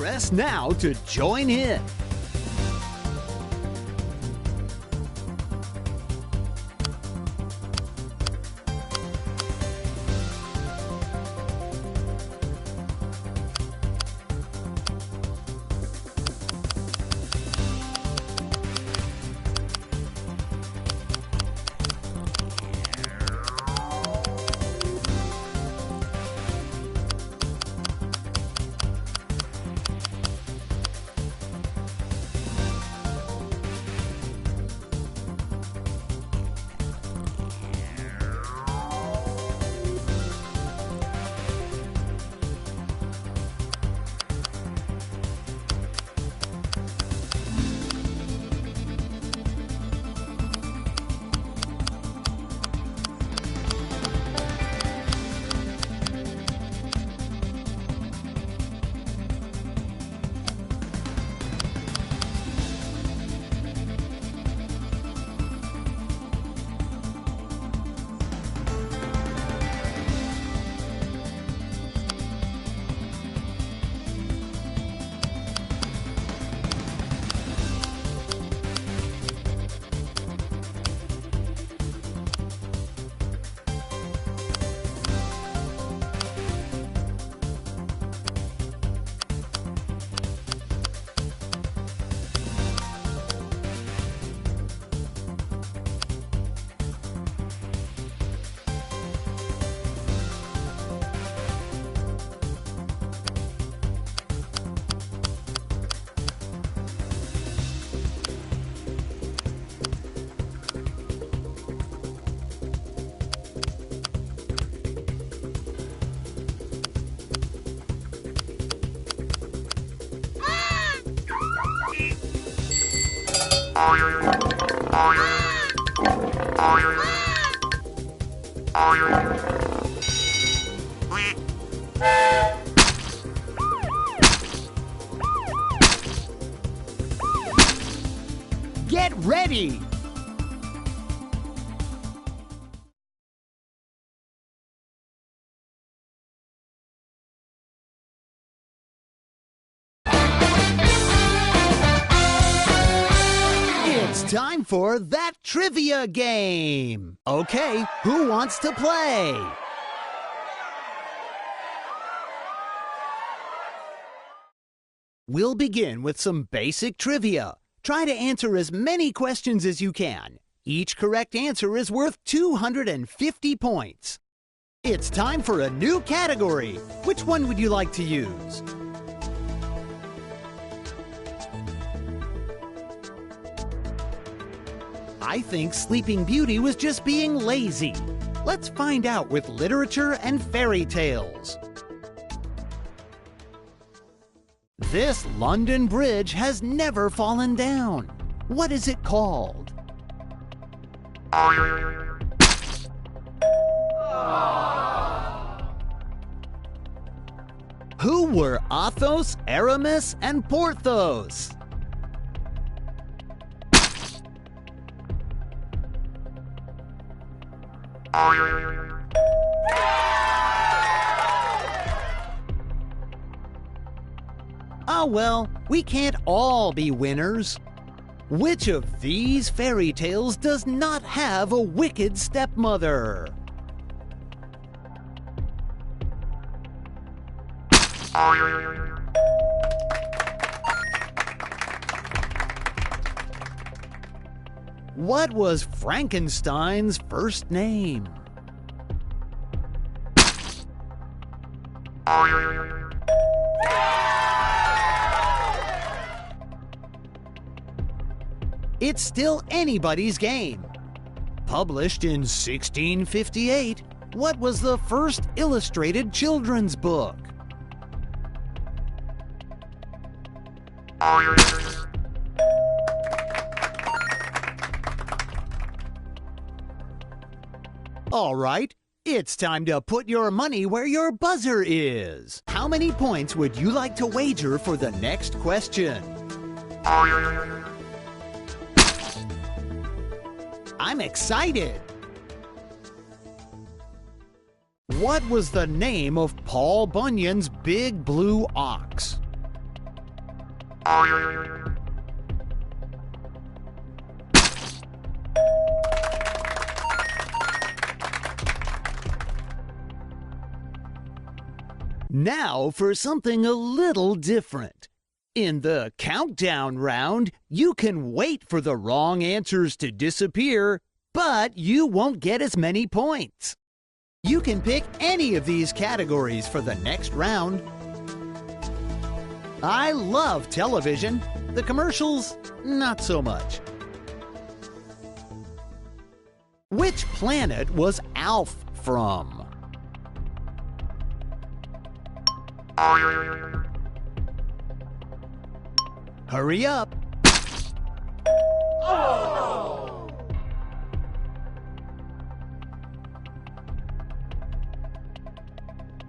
Press now to join in. Get ready! It's time for that trivia game! Okay, who wants to play? We'll begin with some basic trivia. Try to answer as many questions as you can. Each correct answer is worth 250 points. It's time for a new category. Which one would you like to use? I think Sleeping Beauty was just being lazy. Let's find out with literature and fairy tales. This London Bridge has never fallen down. What is it called? Who were Athos, Aramis, and Porthos? Oh well, we can't all be winners. Which of these fairy tales does not have a wicked stepmother? What was Frankenstein's first name? It's still anybody's game. Published in 1658, what was the first illustrated children's book? All right, it's time to put your money where your buzzer is. How many points would you like to wager for the next question? I'm excited! What was the name of Paul Bunyan's big blue ox? Now for something a little different. In the countdown round, you can wait for the wrong answers to disappear, but you won't get as many points. You can pick any of these categories for the next round. I love television. The commercials, not so much. Which planet was Alf from? Hurry up! Oh!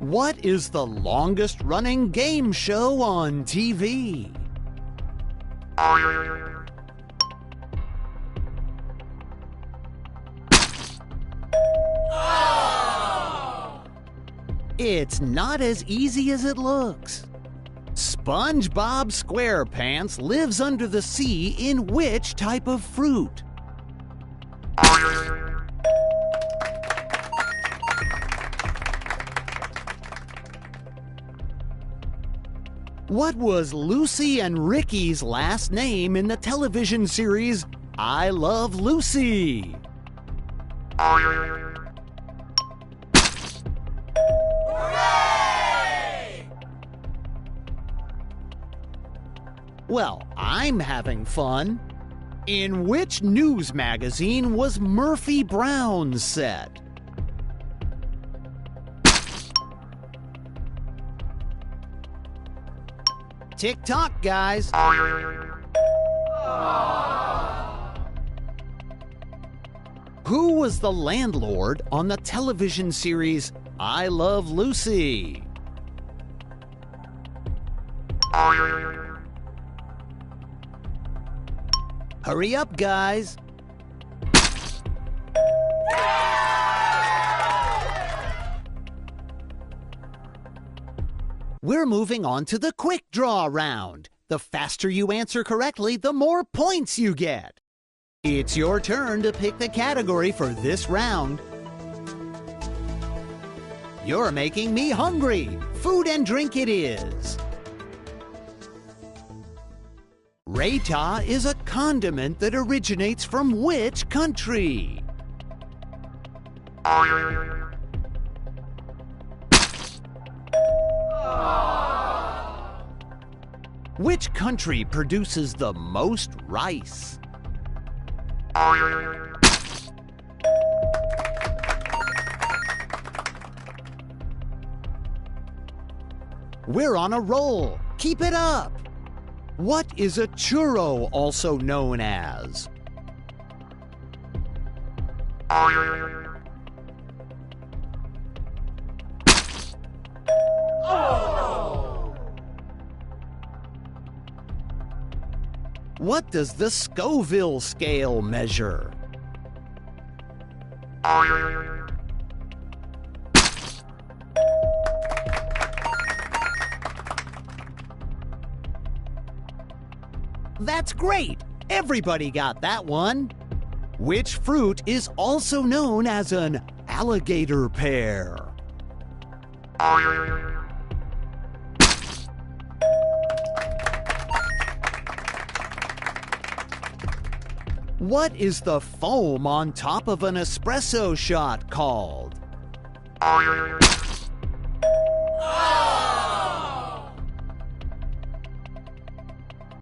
What is the longest-running game show on TV? It's not as easy as it looks. SpongeBob SquarePants lives under the sea in which type of fruit? What was Lucy and Ricky's last name in the television series I Love Lucy? Well, I'm having fun. In which news magazine was Murphy Brown set? Tick-tock, guys. Who was the landlord on the television series I Love Lucy? Hurry up, guys. We're moving on to the quick draw round. The faster you answer correctly, the more points you get. It's your turn to pick the category for this round. You're making me hungry. Food and drink it is. Raita is a condiment that originates from which country? Which country produces the most rice? We're on a roll. Keep it up. What is a churro also known as? What does the Scoville scale measure? That's great! Everybody got that one. Which fruit is also known as an alligator pear? What is the foam on top of an espresso shot called?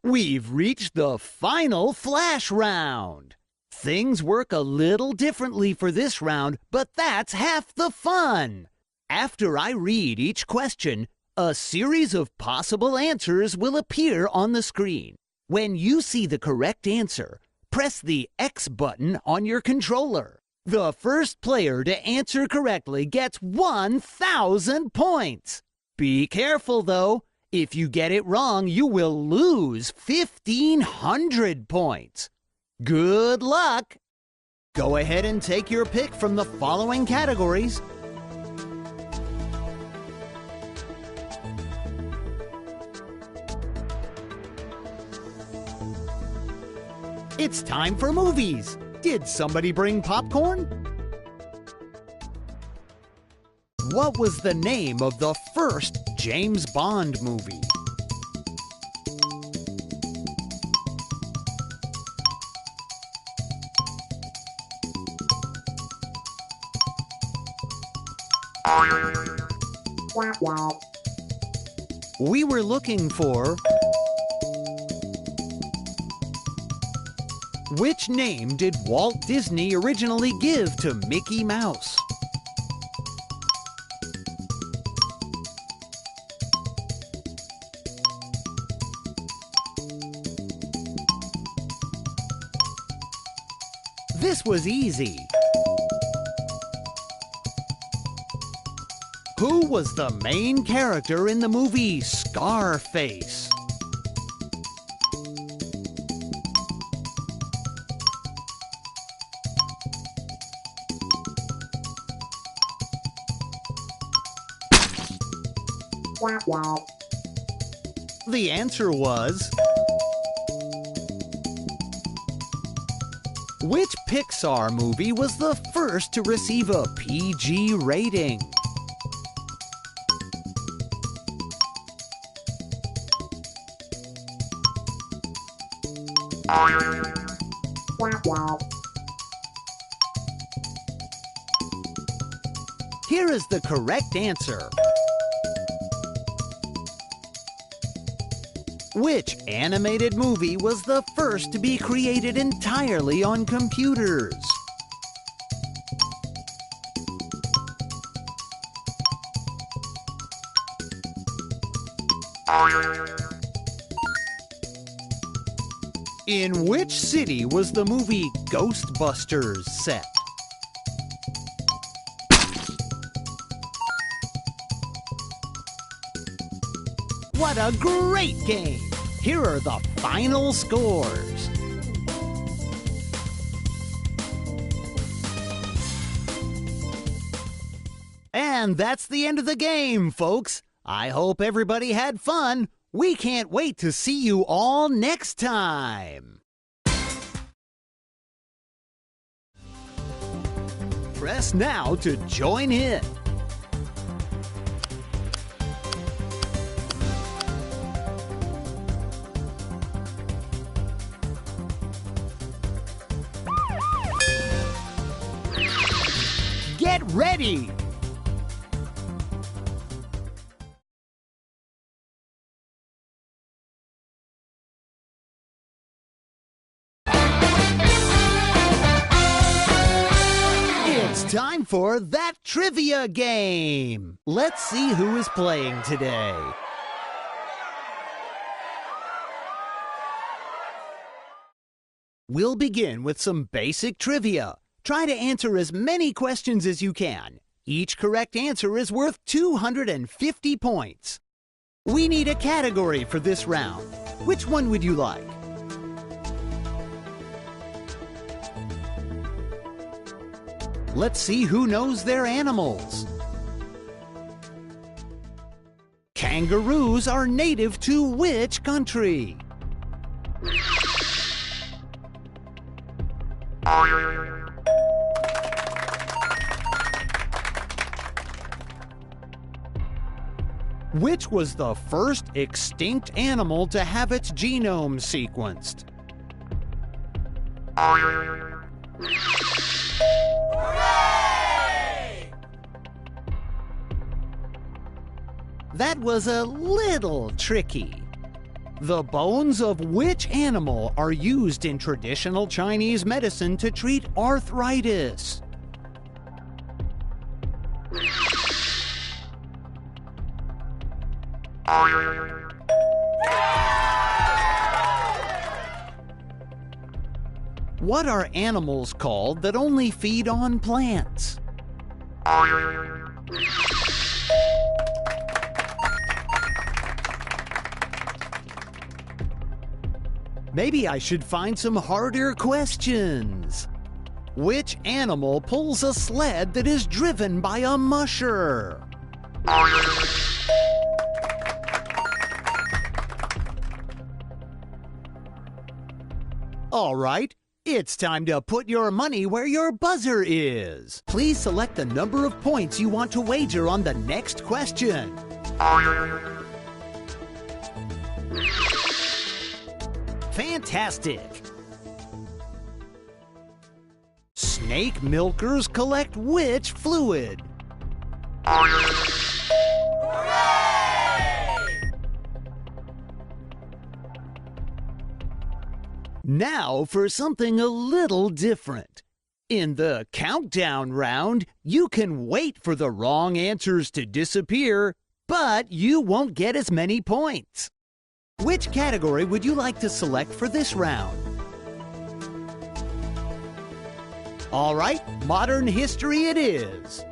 We've reached the final flash round. Things work a little differently for this round, but that's half the fun. After I read each question, a series of possible answers will appear on the screen. When you see the correct answer, press the X button on your controller. The first player to answer correctly gets 1,000 points. Be careful, though. If you get it wrong, you will lose 1,500 points. Good luck! Go ahead and take your pick from the following categories. It's time for movies. Did somebody bring popcorn? What was the name of the first James Bond movie? We were looking for... Which name did Walt Disney originally give to Mickey Mouse? This was easy. Who was the main character in the movie Scarface? The answer was... Which Pixar movie was the first to receive a PG rating? Here is the correct answer. Which animated movie was the first to be created entirely on computers? In which city was the movie Ghostbusters set? What a great game! Here are the final scores. And that's the end of the game, folks. I hope everybody had fun. We can't wait to see you all next time. Press now to join in. Get ready! It's time for That Trivia Game! Let's see who is playing today. We'll begin with some basic trivia. Try to answer as many questions as you can. Each correct answer is worth 250 points. We need a category for this round. Which one would you like? Let's see who knows their animals. Kangaroos are native to which country? Which was the first extinct animal to have its genome sequenced? Hooray! That was a little tricky. The bones of which animal are used in traditional Chinese medicine to treat arthritis? What are animals called that only feed on plants? Maybe I should find some harder questions. Which animal pulls a sled that is driven by a musher? All right, it's time to put your money where your buzzer is. Please select the number of points you want to wager on the next question. Fantastic! Snake milkers collect which fluid? Now for something a little different. In the countdown round, you can wait for the wrong answers to disappear, but you won't get as many points. Which category would you like to select for this round? All right, modern history it is.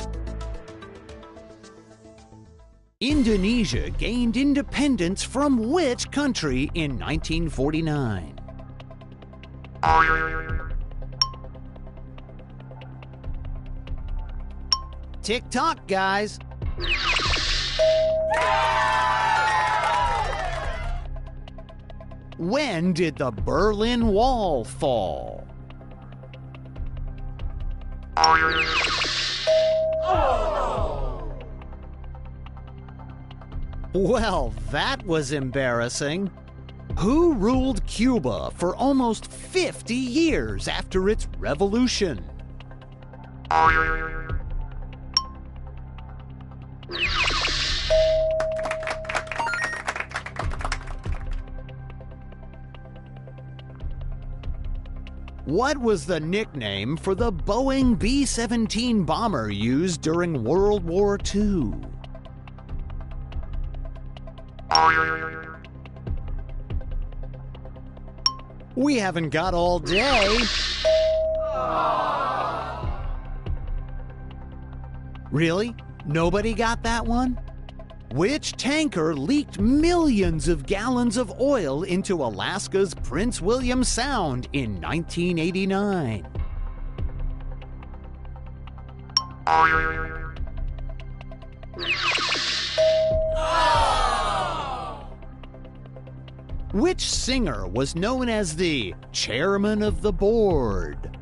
Indonesia gained independence from which country in 1949? Tick-tock, guys. When did the Berlin Wall fall? Well, that was embarrassing. Who ruled Cuba for almost 50 years after its revolution? What was the nickname for the Boeing B-17 bomber used during World War II? We haven't got all day. Really? Nobody got that one? Which tanker leaked millions of gallons of oil into Alaska's Prince William Sound in 1989? Which singer was known as the chairman of the board?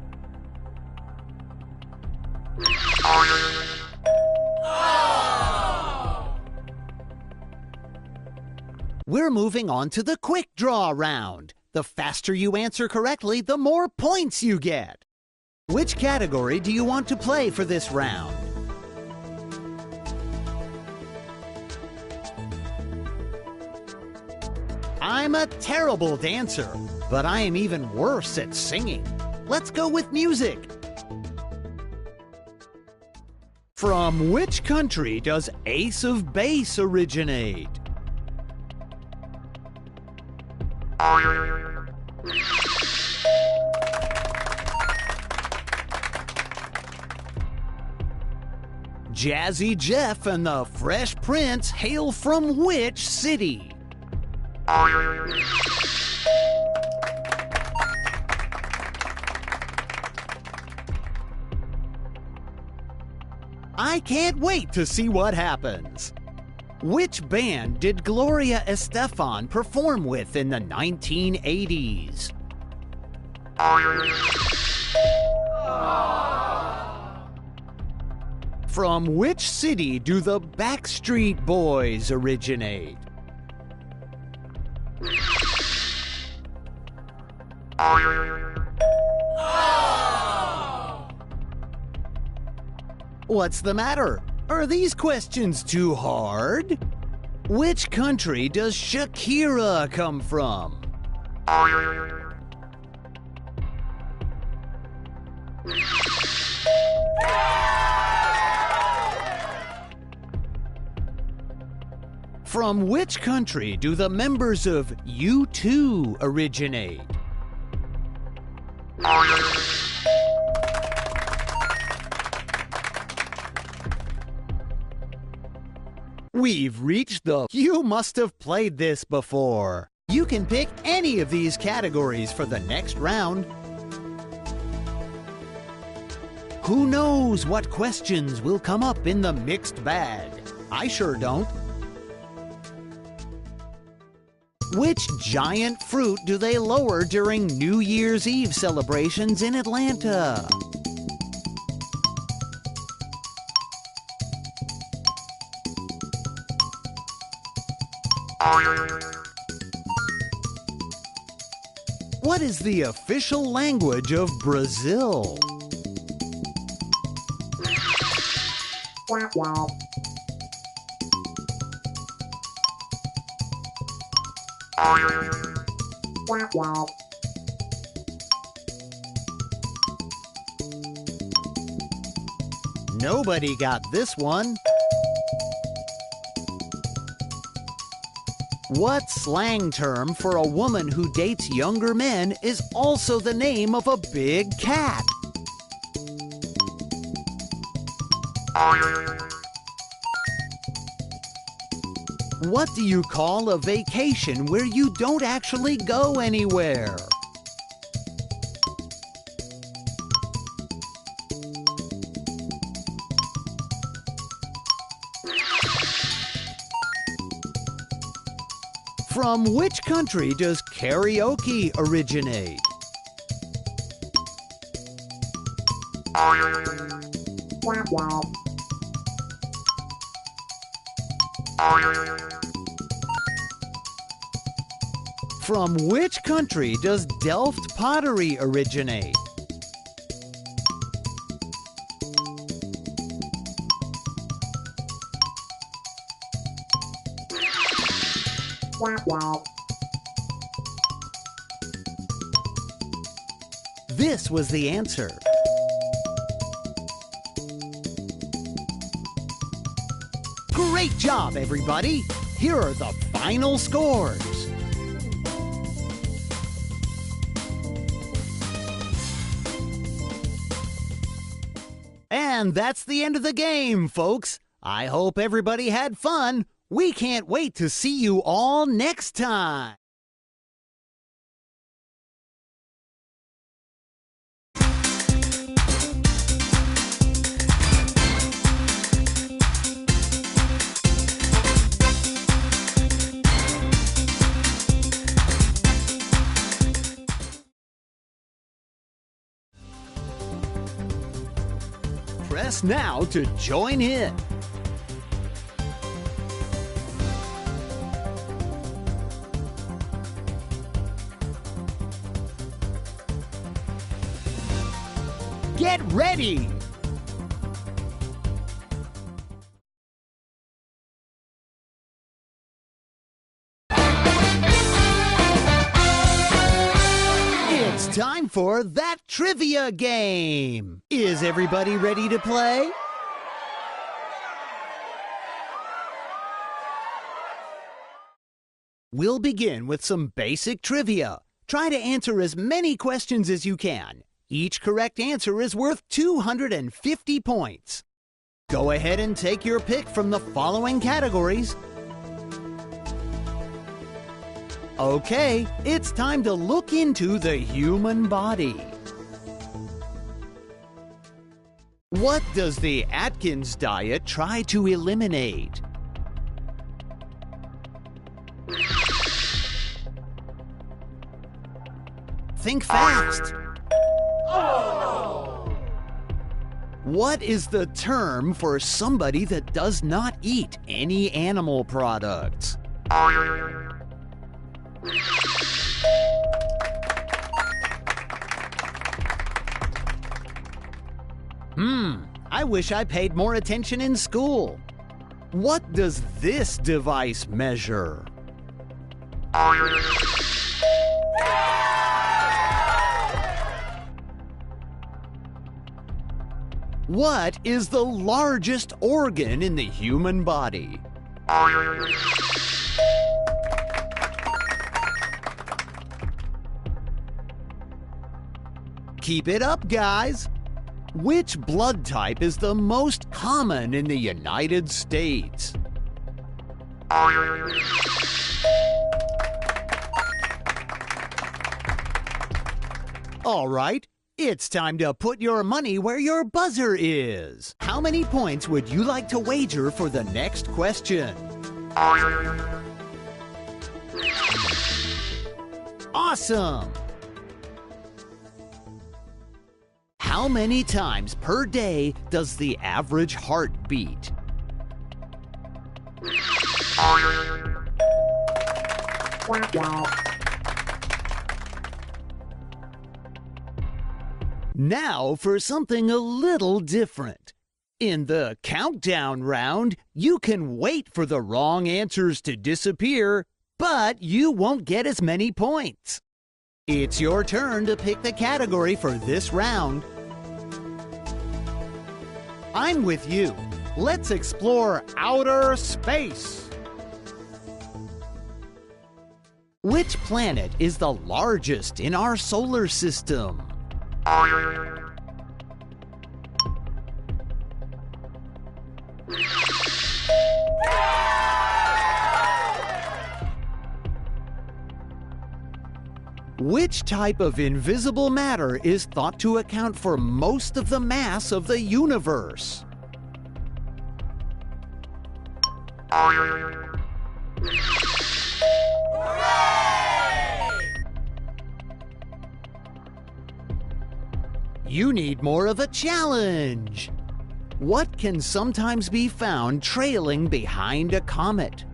We're moving on to the quick draw round. The faster you answer correctly, the more points you get. Which category do you want to play for this round? I'm a terrible dancer, but I am even worse at singing. Let's go with music. From which country does Ace of Base originate? Jazzy Jeff and the Fresh Prince hail from which city? I can't wait to see what happens. Which band did Gloria Estefan perform with in the 1980s? From which city do the Backstreet Boys originate? What's the matter? Are these questions too hard? Which country does Shakira come from? From which country do the members of U2 originate? We've reached the... You must have played this before. You can pick any of these categories for the next round. Who knows what questions will come up in the mixed bag? I sure don't. Which giant fruit do they lower during New Year's Eve celebrations in Atlanta? What is the official language of Brazil? Nobody got this one. What slang term for a woman who dates younger men is also the name of a big cat? What do you call a vacation where you don't actually go anywhere? From which country does karaoke originate? From which country does Delft pottery originate? This was the answer. Great job, everybody! Here are the final scores. And that's the end of the game, folks. I hope everybody had fun. We can't wait to see you all next time. Press now to join in. Get ready! It's time for that trivia game! Is everybody ready to play? We'll begin with some basic trivia. Try to answer as many questions as you can. Each correct answer is worth 250 points. Go ahead and take your pick from the following categories. Okay, it's time to look into the human body. What does the Atkins diet try to eliminate? Think fast. Oh! What is the term for somebody that does not eat any animal products? I wish I paid more attention in school. What does this device measure? What is the largest organ in the human body? Keep it up, guys. Which blood type is the most common in the United States? All right, it's time to put your money where your buzzer is. How many points would you like to wager for the next question? Awesome! How many times per day does the average heart beat? Now for something a little different. In the countdown round, you can wait for the wrong answers to disappear, but you won't get as many points. It's your turn to pick the category for this round. I'm with you. Let's explore outer space. Which planet is the largest in our solar system? Which type of invisible matter is thought to account for most of the mass of the universe? You need more of a challenge. What can sometimes be found trailing behind a comet?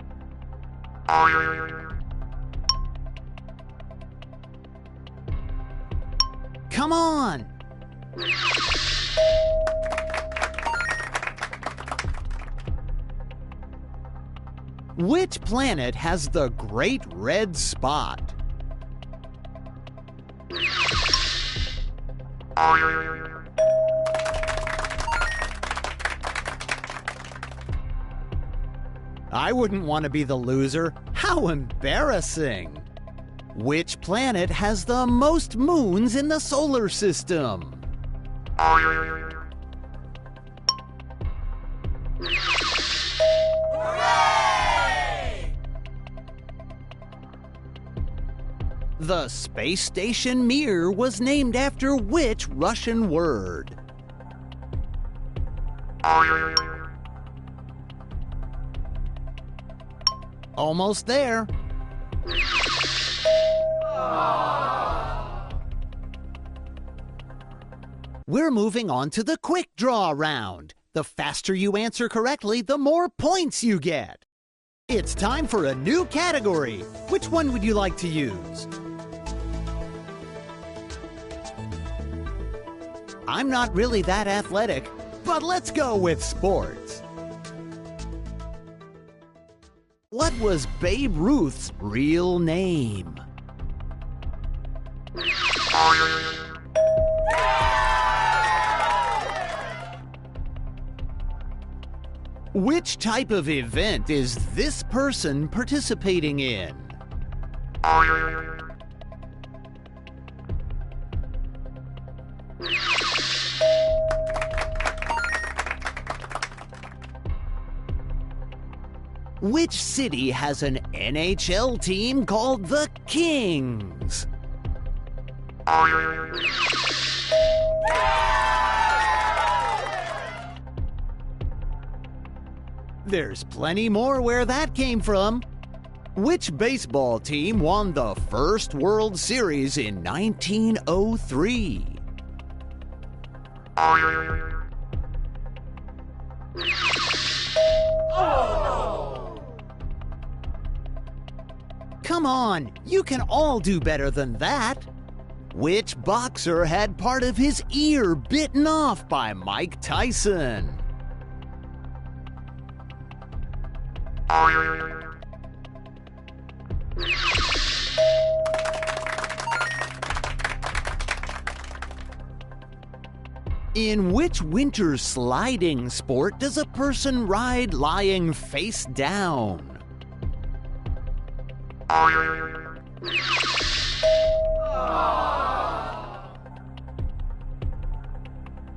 Come on! Which planet has the Great Red Spot? I wouldn't want to be the loser. How embarrassing! Which planet has the most moons in the solar system? The space station Mir was named after which Russian word? Almost there. We're moving on to the quick draw round. The faster you answer correctly, the more points you get. It's time for a new category. Which one would you like to use? I'm not really that athletic, but let's go with sports. What was Babe Ruth's real name? Which type of event is this person participating in? Which city has an NHL team called the Kings? There's plenty more where that came from. Which baseball team won the first World Series in 1903? Come on, you can all do better than that. Which boxer had part of his ear bitten off by Mike Tyson? In which winter sliding sport does a person ride lying face down?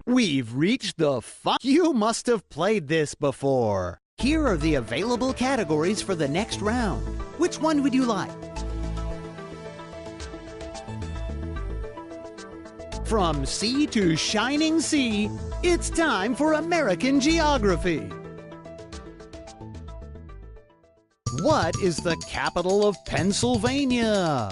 We've reached the You must have played this before. Here are the available categories for the next round. Which one would you like? From sea to shining sea, it's time for American geography. What is the capital of Pennsylvania?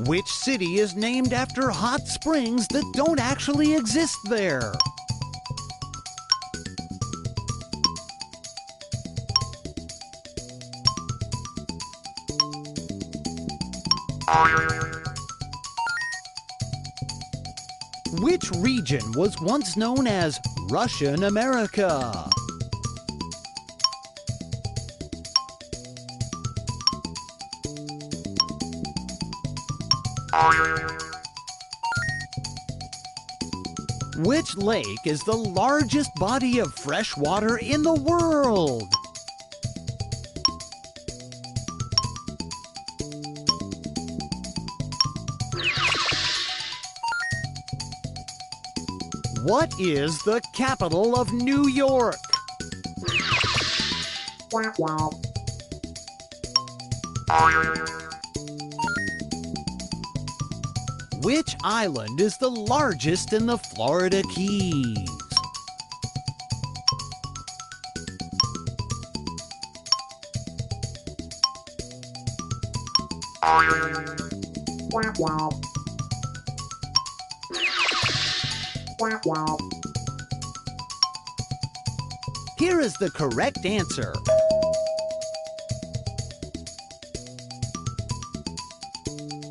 Which city is named after hot springs that don't actually exist there? Which region was once known as Russian America? Which lake is the largest body of fresh water in the world? What is the capital of New York? Which island is the largest in the Florida Keys? Here is the correct answer.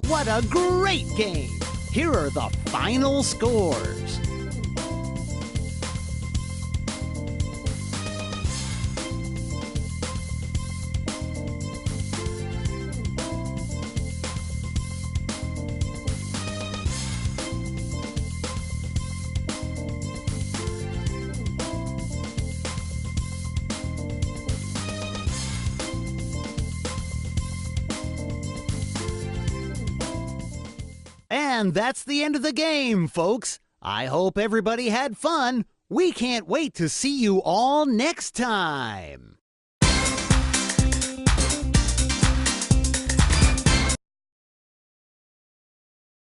What a great game! Here are the final scores. And that's the end of the game, folks. I hope everybody had fun. We can't wait to see you all next time.